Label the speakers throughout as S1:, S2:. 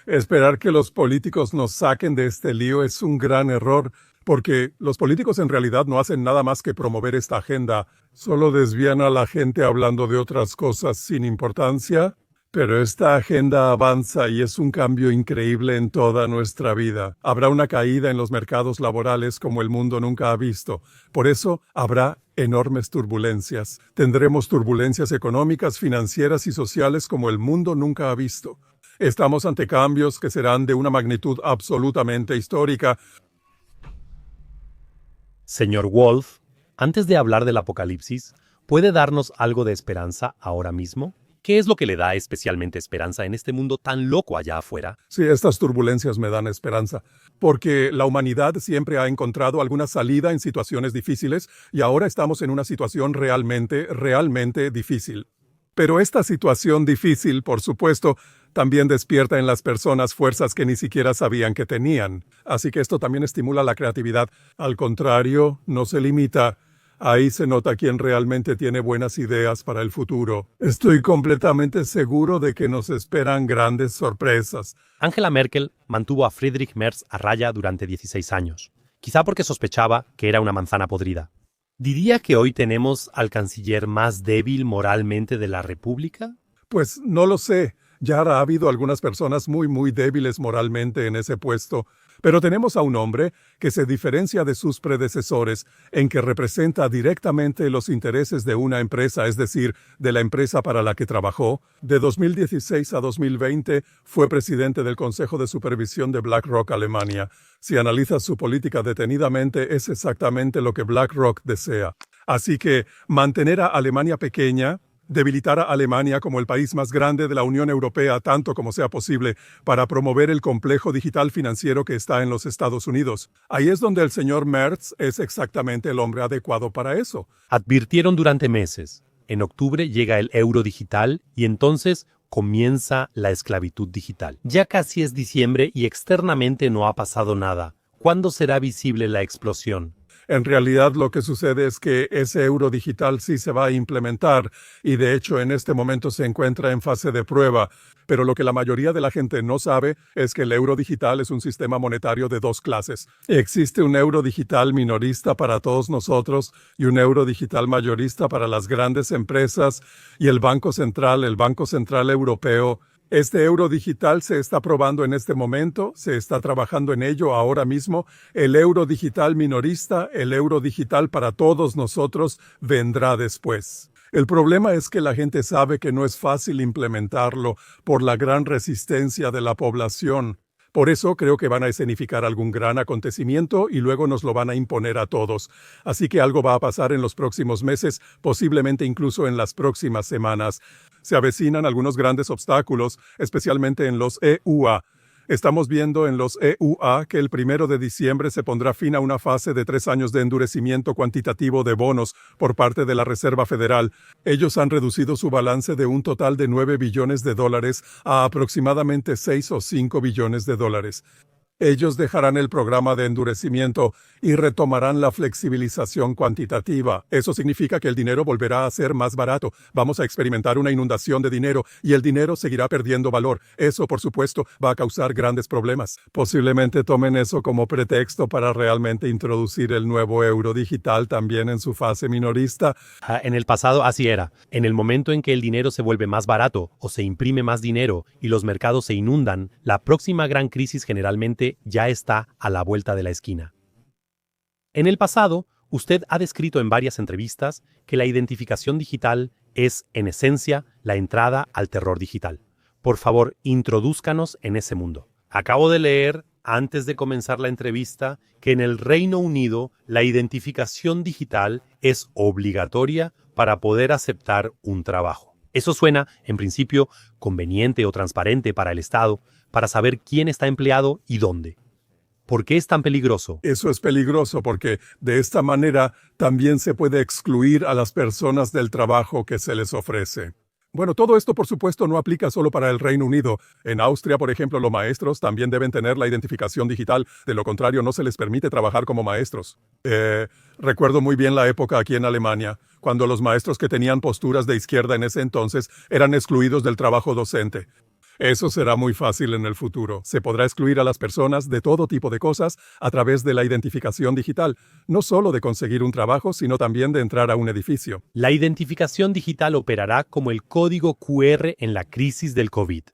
S1: Esperar que los políticos nos saquen de este lío es un gran error, porque los políticos en realidad no hacen nada más que promover esta agenda, solo desvían a la gente hablando de otras cosas sin importancia. Pero esta agenda avanza y es un cambio increíble en toda nuestra vida. Habrá una caída en los mercados laborales como el mundo nunca ha visto. Por eso habrá enormes turbulencias. Tendremos turbulencias económicas, financieras y sociales como el mundo nunca ha visto. Estamos ante cambios que serán de una magnitud absolutamente histórica.
S2: Señor Wolf, antes de hablar del apocalipsis, ¿puede darnos algo de esperanza ahora mismo? ¿Qué es lo que le da especialmente esperanza en este mundo tan loco allá afuera?
S1: Sí, estas turbulencias me dan esperanza, porque la humanidad siempre ha encontrado alguna salida en situaciones difíciles y ahora estamos en una situación realmente difícil. Pero esta situación difícil, por supuesto, también despierta en las personas fuerzas que ni siquiera sabían que tenían. Así que esto también estimula la creatividad. Al contrario, no se limita. Ahí se nota quién realmente tiene buenas ideas para el futuro. Estoy completamente seguro de que nos esperan grandes sorpresas.
S2: Angela Merkel mantuvo a Friedrich Merz a raya durante 16 años, quizá porque sospechaba que era una manzana podrida. ¿Diría que hoy tenemos al canciller más débil moralmente de la República?
S1: Pues no lo sé. Ya ha habido algunas personas muy débiles moralmente en ese puesto, pero tenemos a un hombre que se diferencia de sus predecesores en que representa directamente los intereses de una empresa, es decir, de la empresa para la que trabajó. De 2016 a 2020 fue presidente del Consejo de Supervisión de BlackRock Alemania. Si analizas su política detenidamente, es exactamente lo que BlackRock desea. Así que mantener a Alemania pequeña, debilitar a Alemania como el país más grande de la Unión Europea tanto como sea posible para promover el complejo digital financiero que está en los Estados Unidos. Ahí es donde el señor Merz es exactamente el hombre adecuado para eso.
S2: Advirtieron durante meses. En octubre llega el euro digital y entonces comienza la esclavitud digital. Ya casi es diciembre y externamente no ha pasado nada. ¿Cuándo será visible la explosión?
S1: En realidad lo que sucede es que ese euro digital sí se va a implementar y de hecho en este momento se encuentra en fase de prueba. Pero lo que la mayoría de la gente no sabe es que el euro digital es un sistema monetario de dos clases. Existe un euro digital minorista para todos nosotros y un euro digital mayorista para las grandes empresas y el Banco Central Europeo. Este euro digital se está probando en este momento, se está trabajando en ello ahora mismo. El euro digital minorista, el euro digital para todos nosotros, vendrá después. El problema es que la gente sabe que no es fácil implementarlo por la gran resistencia de la población. Por eso creo que van a escenificar algún gran acontecimiento y luego nos lo van a imponer a todos. Así que algo va a pasar en los próximos meses, posiblemente incluso en las próximas semanas. Se avecinan algunos grandes obstáculos, especialmente en los EUA. Estamos viendo en los EUA que el 1 de diciembre se pondrá fin a una fase de 3 años de endurecimiento cuantitativo de bonos por parte de la Reserva Federal. Ellos han reducido su balance de un total de $9 billones a aproximadamente 6 o 5 billones de dólares. Ellos dejarán el programa de endurecimiento y retomarán la flexibilización cuantitativa. Eso significa que el dinero volverá a ser más barato. Vamos a experimentar una inundación de dinero y el dinero seguirá perdiendo valor. Eso, por supuesto, va a causar grandes problemas. Posiblemente tomen eso como pretexto para realmente introducir el nuevo euro digital también en su fase minorista.
S2: En el pasado así era. En el momento en que el dinero se vuelve más barato o se imprime más dinero y los mercados se inundan, la próxima gran crisis generalmente ya está a la vuelta de la esquina. En el pasado, usted ha descrito en varias entrevistas que la identificación digital es, en esencia, la entrada al terror digital. Por favor, introdúzcanos en ese mundo. Acabo de leer, antes de comenzar la entrevista, que en el Reino Unido la identificación digital es obligatoria para poder aceptar un trabajo. Eso suena, en principio, conveniente o transparente para el Estado, para saber quién está empleado y dónde. ¿Por qué es tan peligroso?
S1: Eso es peligroso porque de esta manera también se puede excluir a las personas del trabajo que se les ofrece. Bueno, todo esto por supuesto no aplica solo para el Reino Unido. En Austria, por ejemplo, los maestros también deben tener la identificación digital. De lo contrario, no se les permite trabajar como maestros. Recuerdo muy bien la época aquí en Alemania, cuando los maestros que tenían posturas de izquierda en ese entonces eran excluidos del trabajo docente. Eso será muy fácil en el futuro. Se podrá excluir a las personas de todo tipo de cosas a través de la identificación digital, no solo de conseguir un trabajo, sino también de entrar a un edificio.
S2: La identificación digital operará como el código QR en la crisis del COVID.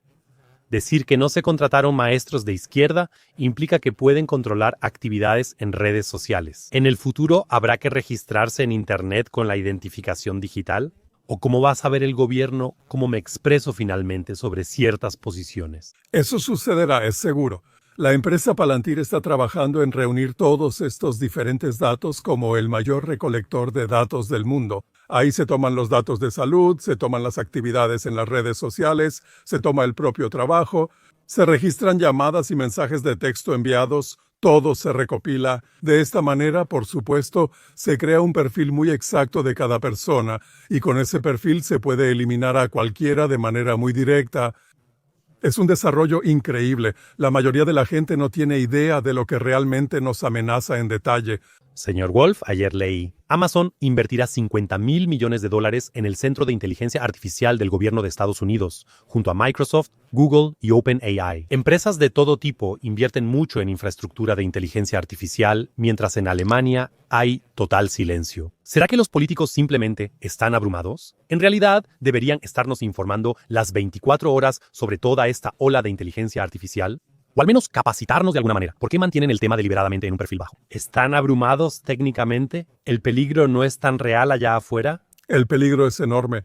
S2: Decir que no se contrataron maestros de izquierda implica que pueden controlar actividades en redes sociales. ¿En el futuro habrá que registrarse en Internet con la identificación digital? ¿O cómo va a saber el gobierno cómo me expreso finalmente sobre ciertas posiciones?
S1: Eso sucederá, es seguro. La empresa Palantir está trabajando en reunir todos estos diferentes datos como el mayor recolector de datos del mundo. Ahí se toman los datos de salud, se toman las actividades en las redes sociales, se toma el propio trabajo, se registran llamadas y mensajes de texto enviados, todo se recopila. De esta manera, por supuesto, se crea un perfil muy exacto de cada persona y con ese perfil se puede eliminar a cualquiera de manera muy directa. Es un desarrollo increíble. La mayoría de la gente no tiene idea de lo que realmente nos amenaza en detalle.
S2: Señor Wolf, ayer leí, Amazon invertirá $50,000 millones en el Centro de Inteligencia Artificial del Gobierno de Estados Unidos, junto a Microsoft, Google y OpenAI. Empresas de todo tipo invierten mucho en infraestructura de inteligencia artificial, mientras en Alemania hay total silencio. ¿Será que los políticos simplemente están abrumados? En realidad, deberían estarnos informando las 24 horas sobre toda esta ola de inteligencia artificial. O al menos capacitarnos de alguna manera. ¿Por qué mantienen el tema deliberadamente en un perfil bajo? ¿Están abrumados técnicamente? ¿El peligro no es tan real allá afuera?
S1: El peligro es enorme.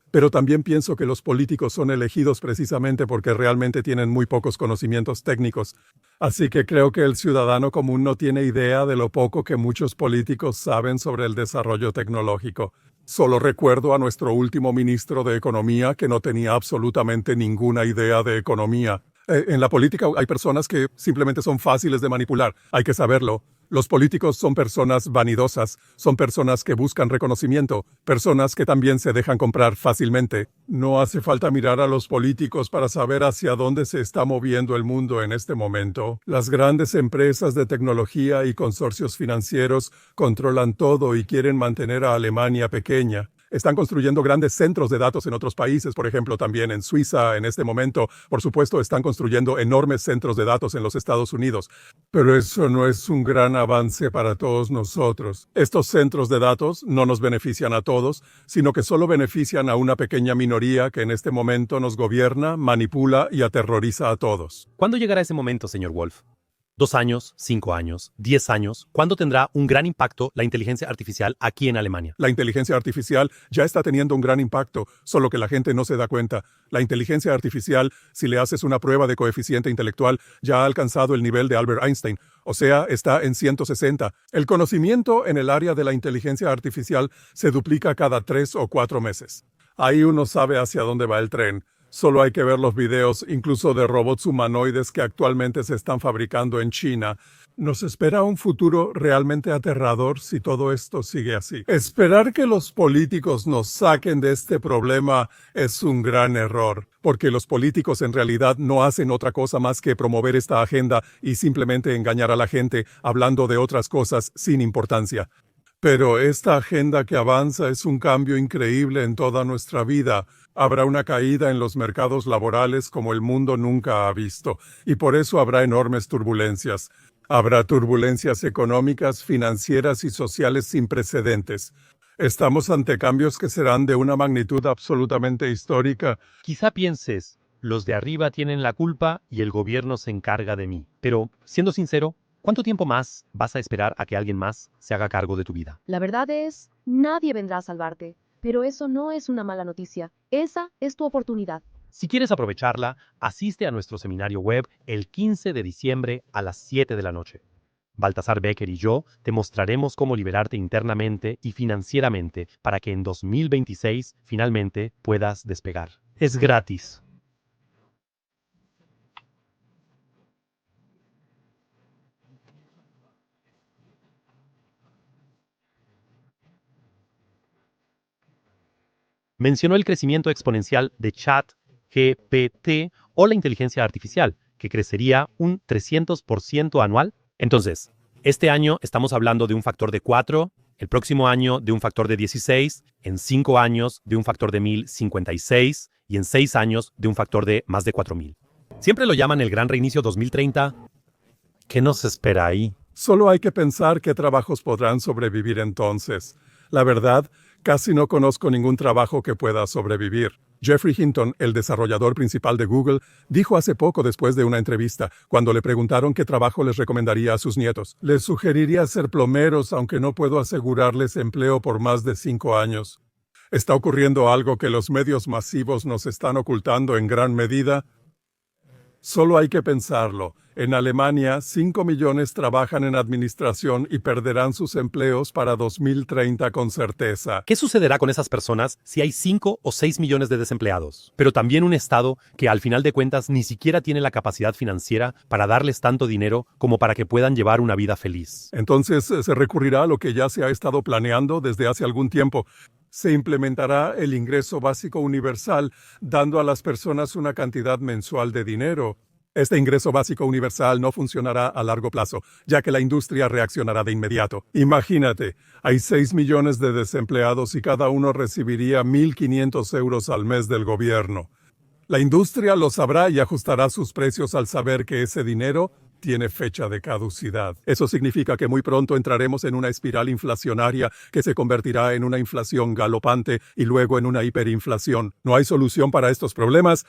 S1: Pero también pienso que los políticos son elegidos precisamente porque realmente tienen muy pocos conocimientos técnicos. Así que creo que el ciudadano común no tiene idea de lo poco que muchos políticos saben sobre el desarrollo tecnológico. Solo recuerdo a nuestro último ministro de Economía que no tenía absolutamente ninguna idea de economía. En la política hay personas que simplemente son fáciles de manipular. Hay que saberlo. Los políticos son personas vanidosas, son personas que buscan reconocimiento, personas que también se dejan comprar fácilmente. No hace falta mirar a los políticos para saber hacia dónde se está moviendo el mundo en este momento. Las grandes empresas de tecnología y consorcios financieros controlan todo y quieren mantener a Alemania pequeña. Están construyendo grandes centros de datos en otros países, por ejemplo, también en Suiza en este momento. Por supuesto, están construyendo enormes centros de datos en los Estados Unidos. Pero eso no es un gran avance para todos nosotros. Estos centros de datos no nos benefician a todos, sino que solo benefician a una pequeña minoría que en este momento nos gobierna, manipula y aterroriza a todos.
S2: ¿Cuándo llegará ese momento, señor Wolf? ¿2 años? ¿5 años? ¿10 años? ¿Cuándo tendrá un gran impacto la inteligencia artificial aquí en Alemania?
S1: La inteligencia artificial ya está teniendo un gran impacto, solo que la gente no se da cuenta. La inteligencia artificial, si le haces una prueba de coeficiente intelectual, ya ha alcanzado el nivel de Albert Einstein, o sea, está en 160. El conocimiento en el área de la inteligencia artificial se duplica cada 3 o 4 meses. Ahí uno sabe hacia dónde va el tren. Solo hay que ver los videos, incluso de robots humanoides que actualmente se están fabricando en China. Nos espera un futuro realmente aterrador si todo esto sigue así. Esperar que los políticos nos saquen de este problema es un gran error, porque los políticos en realidad no hacen otra cosa más que promover esta agenda y simplemente engañar a la gente hablando de otras cosas sin importancia. Pero esta agenda que avanza es un cambio increíble en toda nuestra vida. Habrá una caída en los mercados laborales como el mundo nunca ha visto, y por eso habrá enormes turbulencias. Habrá turbulencias económicas, financieras y sociales sin precedentes. Estamos ante cambios que serán de una magnitud absolutamente histórica.
S2: Quizá pienses, los de arriba tienen la culpa y el gobierno se encarga de mí. Pero, siendo sincero, ¿cuánto tiempo más vas a esperar a que alguien más se haga cargo de tu vida?
S3: La verdad es, nadie vendrá a salvarte. Pero eso no es una mala noticia. Esa es tu oportunidad.
S2: Si quieres aprovecharla, asiste a nuestro seminario web el 15 de diciembre a las 7 de la noche. Baltasar Becker y yo te mostraremos cómo liberarte internamente y financieramente para que en 2026 finalmente puedas despegar. Es gratis. Mencionó el crecimiento exponencial de ChatGPT o la inteligencia artificial, que crecería un 300% anual. Entonces, este año estamos hablando de un factor de 4, el próximo año de un factor de 16, en 5 años de un factor de 1056 y en 6 años de un factor de más de 4000. Siempre lo llaman el Gran Reinicio 2030. ¿Qué nos espera ahí?
S1: Solo hay que pensar qué trabajos podrán sobrevivir entonces. La verdad, casi no conozco ningún trabajo que pueda sobrevivir. Geoffrey Hinton, el desarrollador principal de Google, dijo hace poco después de una entrevista, cuando le preguntaron qué trabajo les recomendaría a sus nietos. Les sugeriría ser plomeros, aunque no puedo asegurarles empleo por más de 5 años. ¿Está ocurriendo algo que los medios masivos nos están ocultando en gran medida? Solo hay que pensarlo. En Alemania, 5 millones trabajan en administración y perderán sus empleos para 2030 con certeza.
S2: ¿Qué sucederá con esas personas si hay 5 o 6 millones de desempleados? Pero también un Estado que al final de cuentas ni siquiera tiene la capacidad financiera para darles tanto dinero como para que puedan llevar una vida feliz.
S1: Entonces se recurrirá a lo que ya se ha estado planeando desde hace algún tiempo. Se implementará el ingreso básico universal, dando a las personas una cantidad mensual de dinero. Este ingreso básico universal no funcionará a largo plazo, ya que la industria reaccionará de inmediato. Imagínate, hay 6 millones de desempleados y cada uno recibiría 1.500 euros al mes del gobierno. La industria lo sabrá y ajustará sus precios al saber que ese dinero tiene fecha de caducidad. Eso significa que muy pronto entraremos en una espiral inflacionaria que se convertirá en una inflación galopante y luego en una hiperinflación. No hay solución para estos problemas.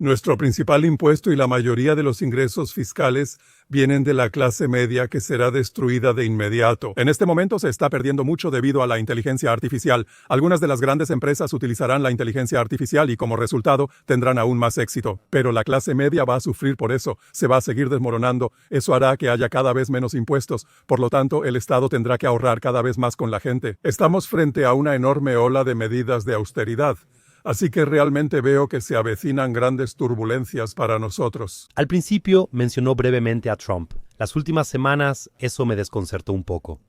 S1: Nuestro principal impuesto y la mayoría de los ingresos fiscales vienen de la clase media que será destruida de inmediato. En este momento se está perdiendo mucho debido a la inteligencia artificial. Algunas de las grandes empresas utilizarán la inteligencia artificial y como resultado tendrán aún más éxito. Pero la clase media va a sufrir por eso. Se va a seguir desmoronando. Eso hará que haya cada vez menos impuestos. Por lo tanto, el Estado tendrá que ahorrar cada vez más con la gente. Estamos frente a una enorme ola de medidas de austeridad. Así que realmente veo que se avecinan grandes turbulencias para nosotros.
S2: Al principio mencionó brevemente a Trump. Las últimas semanas eso me desconcertó un poco.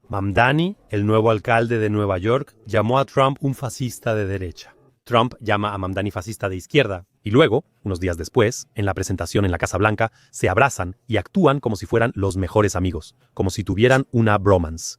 S2: Mamdani, el nuevo alcalde de Nueva York, llamó a Trump un fascista de derecha. Trump llama a Mamdani fascista de izquierda. Y luego, unos días después, en la presentación en la Casa Blanca, se abrazan y actúan como si fueran los mejores amigos, como si tuvieran una bromance.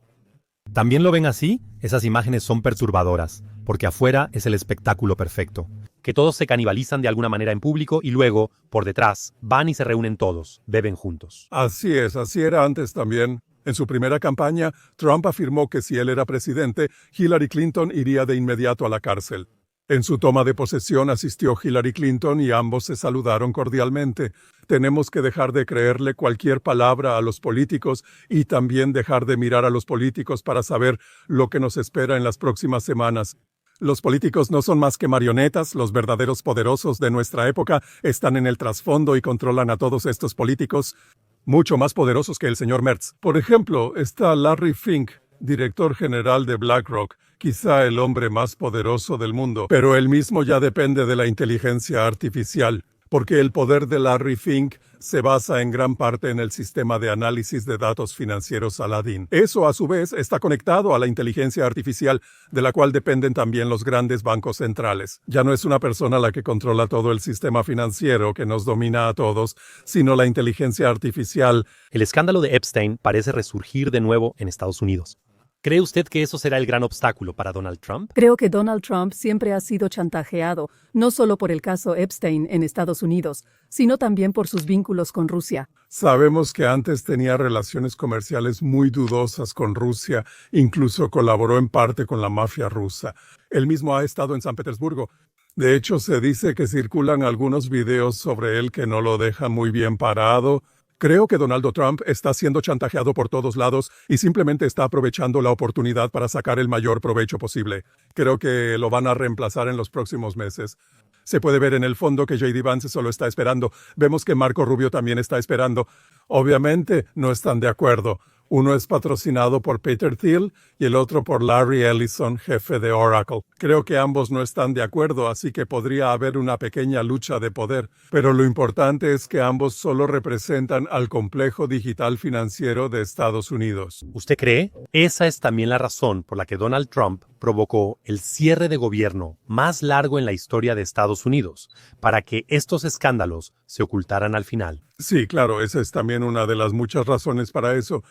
S2: ¿También lo ven así? Esas imágenes son perturbadoras, porque afuera es el espectáculo perfecto. Que todos se canibalizan de alguna manera en público y luego, por detrás, van y se reúnen todos, beben juntos.
S1: Así es, así era antes también. En su primera campaña, Trump afirmó que si él era presidente, Hillary Clinton iría de inmediato a la cárcel. En su toma de posesión asistió Hillary Clinton y ambos se saludaron cordialmente. Tenemos que dejar de creerle cualquier palabra a los políticos y también dejar de mirar a los políticos para saber lo que nos espera en las próximas semanas. Los políticos no son más que marionetas, los verdaderos poderosos de nuestra época están en el trasfondo y controlan a todos estos políticos, mucho más poderosos que el señor Merz. Por ejemplo, está Larry Fink, director general de BlackRock, quizá el hombre más poderoso del mundo, pero él mismo ya depende de la inteligencia artificial, porque el poder de Larry Fink se basa en gran parte en el sistema de análisis de datos financieros Aladdin. Eso, a su vez, está conectado a la inteligencia artificial, de la cual dependen también los grandes bancos centrales. Ya no es una persona la que controla todo el sistema financiero que nos domina a todos, sino la inteligencia artificial.
S2: El escándalo de Epstein parece resurgir de nuevo en Estados Unidos. ¿Cree usted que eso será el gran obstáculo para Donald Trump?
S4: Creo que Donald Trump siempre ha sido chantajeado, no solo por el caso Epstein en Estados Unidos, sino también por sus vínculos con Rusia.
S1: Sabemos que antes tenía relaciones comerciales muy dudosas con Rusia, incluso colaboró en parte con la mafia rusa. Él mismo ha estado en San Petersburgo. De hecho, se dice que circulan algunos videos sobre él que no lo dejan muy bien parado. Creo que Donald Trump está siendo chantajeado por todos lados y simplemente está aprovechando la oportunidad para sacar el mayor provecho posible. Creo que lo van a reemplazar en los próximos meses. Se puede ver en el fondo que J.D. Vance solo está esperando. Vemos que Marco Rubio también está esperando. Obviamente no están de acuerdo. Uno es patrocinado por Peter Thiel y el otro por Larry Ellison, jefe de Oracle. Creo que ambos no están de acuerdo, así que podría haber una pequeña lucha de poder. Pero lo importante es que ambos solo representan al complejo digital financiero de Estados Unidos.
S2: ¿Usted cree? Esa es también la razón por la que Donald Trump provocó el cierre de gobierno más largo en la historia de Estados Unidos, para que estos escándalos se ocultaran al final.
S1: Sí, claro, esa es también una de las muchas razones para eso.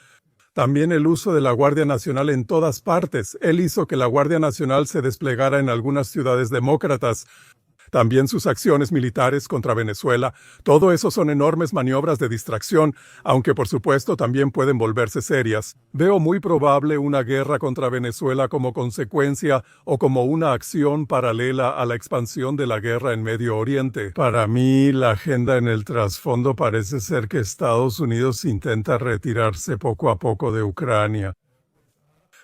S1: También el uso de la Guardia Nacional en todas partes. Él hizo que la Guardia Nacional se desplegara en algunas ciudades demócratas. También sus acciones militares contra Venezuela. Todo eso son enormes maniobras de distracción, aunque por supuesto también pueden volverse serias. Veo muy probable una guerra contra Venezuela como consecuencia o como una acción paralela a la expansión de la guerra en Medio Oriente. Para mí, la agenda en el trasfondo parece ser que Estados Unidos intenta retirarse poco a poco de Ucrania,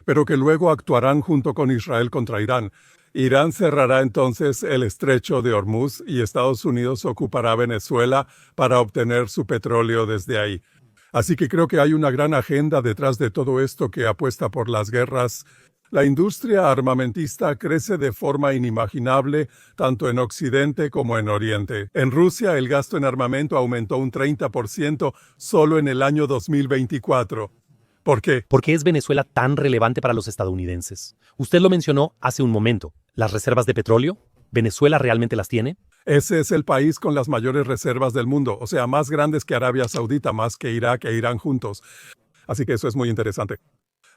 S1: pero que luego actuarán junto con Israel contra Irán. Irán cerrará entonces el estrecho de Hormuz y Estados Unidos ocupará Venezuela para obtener su petróleo desde ahí. Así que creo que hay una gran agenda detrás de todo esto que apuesta por las guerras. La industria armamentista crece de forma inimaginable tanto en Occidente como en Oriente. En Rusia el gasto en armamento aumentó un 30% solo en el año 2024. ¿Por qué?
S2: ¿Por qué es Venezuela tan relevante para los estadounidenses? Usted lo mencionó hace un momento. ¿Las reservas de petróleo? ¿Venezuela realmente las tiene?
S1: Ese es el país con las mayores reservas del mundo, o sea, más grandes que Arabia Saudita, más que Irak e Irán juntos. Así que eso es muy interesante.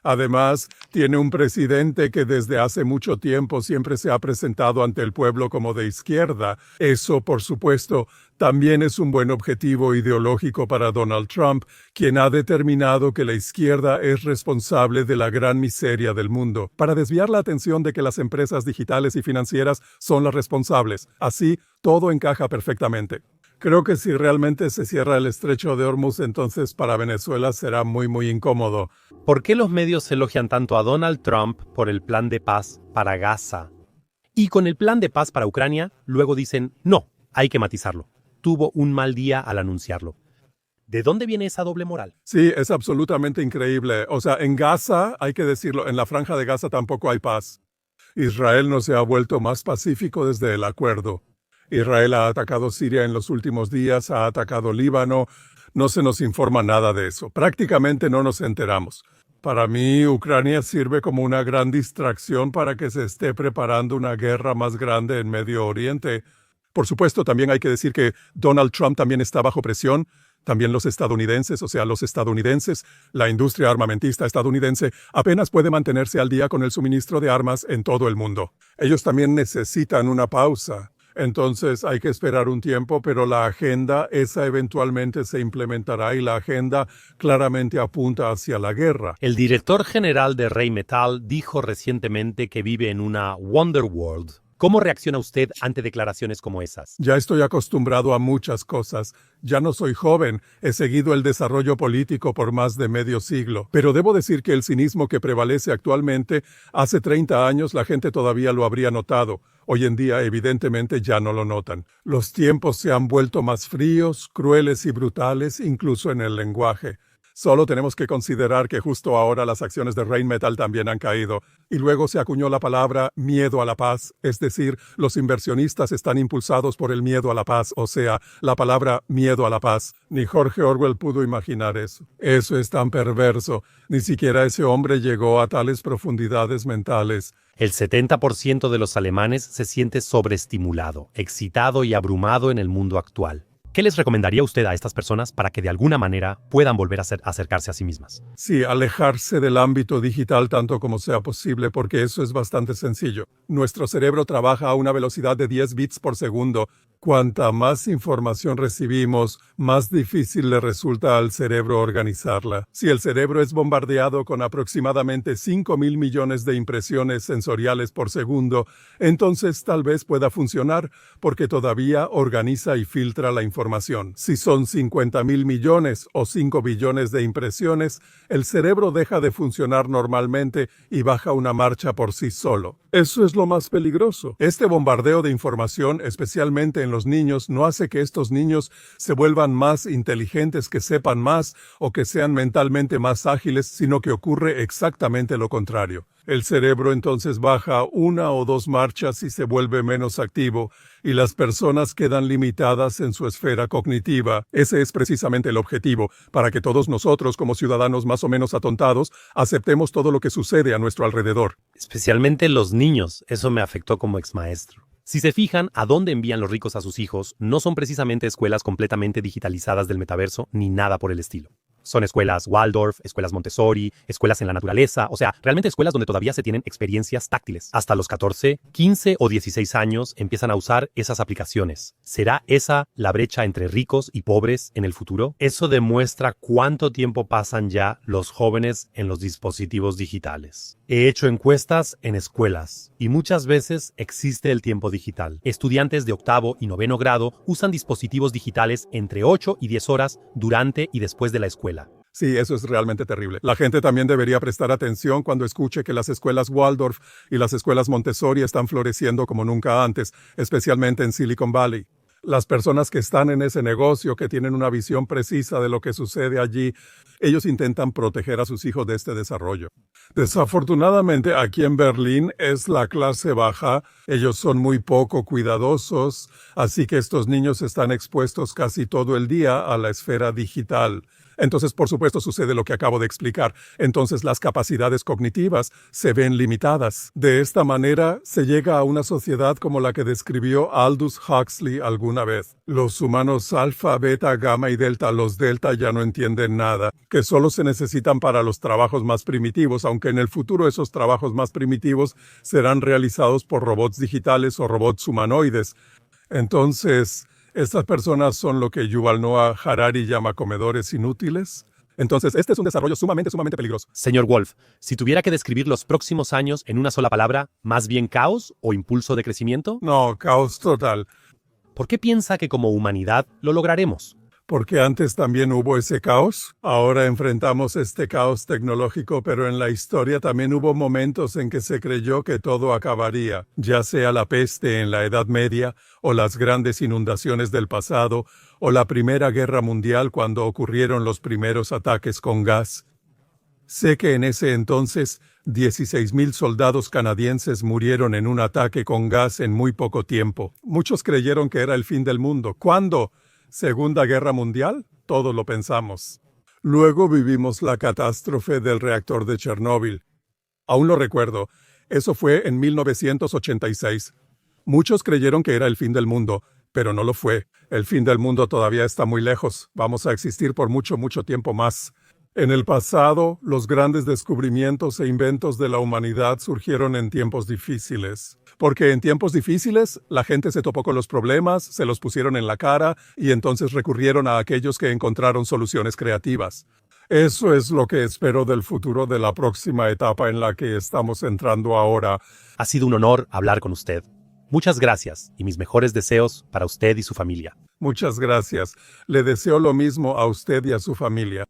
S1: Además, tiene un presidente que desde hace mucho tiempo siempre se ha presentado ante el pueblo como de izquierda. Eso, por supuesto, también es un buen objetivo ideológico para Donald Trump, quien ha determinado que la izquierda es responsable de la gran miseria del mundo, para desviar la atención de que las empresas digitales y financieras son las responsables. Así, todo encaja perfectamente. Creo que si realmente se cierra el estrecho de Hormuz, entonces para Venezuela será muy incómodo.
S2: ¿Por qué los medios elogian tanto a Donald Trump por el plan de paz para Gaza? Y con el plan de paz para Ucrania, luego dicen, no, hay que matizarlo. Tuvo un mal día al anunciarlo. ¿De dónde viene esa doble moral?
S1: Sí, es absolutamente increíble. O sea, en Gaza, hay que decirlo, en la franja de Gaza tampoco hay paz. Israel no se ha vuelto más pacífico desde el acuerdo. Israel ha atacado Siria en los últimos días, ha atacado Líbano. No se nos informa nada de eso. Prácticamente no nos enteramos. Para mí, Ucrania sirve como una gran distracción para que se esté preparando una guerra más grande en Medio Oriente. Por supuesto, también hay que decir que Donald Trump también está bajo presión. También los estadounidenses, la industria armamentista estadounidense, apenas puede mantenerse al día con el suministro de armas en todo el mundo. Ellos también necesitan una pausa. Entonces hay que esperar un tiempo, pero la agenda, esa eventualmente se implementará y la agenda claramente apunta hacia la guerra.
S2: El director general de Rheinmetall dijo recientemente que vive en una Wonder World. ¿Cómo reacciona usted ante declaraciones como esas?
S1: Ya estoy acostumbrado a muchas cosas. Ya no soy joven, he seguido el desarrollo político por más de medio siglo. Pero debo decir que el cinismo que prevalece actualmente, hace 30 años la gente todavía lo habría notado. Hoy en día, evidentemente, ya no lo notan. Los tiempos se han vuelto más fríos, crueles y brutales, incluso en el lenguaje. Solo tenemos que considerar que justo ahora las acciones de Rheinmetall también han caído. Y luego se acuñó la palabra miedo a la paz, es decir, los inversionistas están impulsados por el miedo a la paz, o sea, la palabra miedo a la paz. Ni George Orwell pudo imaginar eso. Eso es tan perverso. Ni siquiera ese hombre llegó a tales profundidades mentales.
S2: El 70% de los alemanes se siente sobreestimulado, excitado y abrumado en el mundo actual. ¿Qué les recomendaría usted a estas personas para que de alguna manera puedan volver a acercarse a sí mismas?
S1: Sí, alejarse del ámbito digital tanto como sea posible, porque eso es bastante sencillo. Nuestro cerebro trabaja a una velocidad de 10 bits por segundo. Cuanta más información recibimos, más difícil le resulta al cerebro organizarla. Si el cerebro es bombardeado con aproximadamente 5.000 millones de impresiones sensoriales por segundo, entonces tal vez pueda funcionar, porque todavía organiza y filtra la información. Si son 50.000 millones o 5 billones de impresiones, el cerebro deja de funcionar normalmente y baja una marcha por sí solo. Eso es lo más peligroso. Este bombardeo de información, especialmente en los niños, no hace que estos niños se vuelvan más inteligentes, que sepan más o que sean mentalmente más ágiles, sino que ocurre exactamente lo contrario. El cerebro entonces baja 1 o 2 marchas y se vuelve menos activo, y las personas quedan limitadas en su esfera cognitiva. Ese es precisamente el objetivo, para que todos nosotros, como ciudadanos más o menos atontados, aceptemos todo lo que sucede a nuestro alrededor.
S2: Especialmente los niños. Eso me afectó como exmaestro. Si se fijan a dónde envían los ricos a sus hijos, no son precisamente escuelas completamente digitalizadas del metaverso ni nada por el estilo. Son escuelas Waldorf, escuelas Montessori, escuelas en la naturaleza, o sea, realmente escuelas donde todavía se tienen experiencias táctiles. Hasta los 14, 15 o 16 años empiezan a usar esas aplicaciones. ¿Será esa la brecha entre ricos y pobres en el futuro? Eso demuestra cuánto tiempo pasan ya los jóvenes en los dispositivos digitales. He hecho encuestas en escuelas y muchas veces existe el tiempo digital. Estudiantes de octavo y noveno grado usan dispositivos digitales entre 8 y 10 horas durante y después de la escuela.
S1: Sí, eso es realmente terrible. La gente también debería prestar atención cuando escuche que las escuelas Waldorf y las escuelas Montessori están floreciendo como nunca antes, especialmente en Silicon Valley. Las personas que están en ese negocio, que tienen una visión precisa de lo que sucede allí, ellos intentan proteger a sus hijos de este desarrollo. Desafortunadamente, aquí en Berlín es la clase baja. Ellos son muy poco cuidadosos, así que estos niños están expuestos casi todo el día a la esfera digital. Entonces, por supuesto, sucede lo que acabo de explicar. Entonces, las capacidades cognitivas se ven limitadas. De esta manera, se llega a una sociedad como la que describió Aldous Huxley alguna vez. Los humanos alfa, beta, gamma y delta, los delta ya no entienden nada, que solo se necesitan para los trabajos más primitivos, aunque en el futuro esos trabajos más primitivos serán realizados por robots digitales o robots humanoides. Entonces, estas personas son lo que Yuval Noah Harari llama comedores inútiles. Entonces, este es un desarrollo sumamente peligroso.
S2: Señor Wolf, si tuviera que describir los próximos años en una sola palabra, ¿más bien caos o impulso de crecimiento?
S1: No, caos total.
S2: ¿Por qué piensa que como humanidad lo lograremos?
S1: Porque antes también hubo ese caos. Ahora enfrentamos este caos tecnológico, pero en la historia también hubo momentos en que se creyó que todo acabaría, ya sea la peste en la Edad Media, o las grandes inundaciones del pasado, o la Primera Guerra Mundial cuando ocurrieron los primeros ataques con gas. Sé que en ese entonces 16,000 soldados canadienses murieron en un ataque con gas en muy poco tiempo. Muchos creyeron que era el fin del mundo. ¿Cuándo? Segunda Guerra Mundial, todos lo pensamos. Luego vivimos la catástrofe del reactor de Chernóbil. Aún lo recuerdo, eso fue en 1986. Muchos creyeron que era el fin del mundo, pero no lo fue. El fin del mundo todavía está muy lejos. Vamos a existir por mucho tiempo más. En el pasado, los grandes descubrimientos e inventos de la humanidad surgieron en tiempos difíciles. Porque en tiempos difíciles, la gente se topó con los problemas, se los pusieron en la cara y entonces recurrieron a aquellos que encontraron soluciones creativas. Eso es lo que espero del futuro de la próxima etapa en la que estamos entrando ahora.
S2: Ha sido un honor hablar con usted. Muchas gracias y mis mejores deseos para usted y su familia.
S1: Muchas gracias. Le deseo lo mismo a usted y a su familia.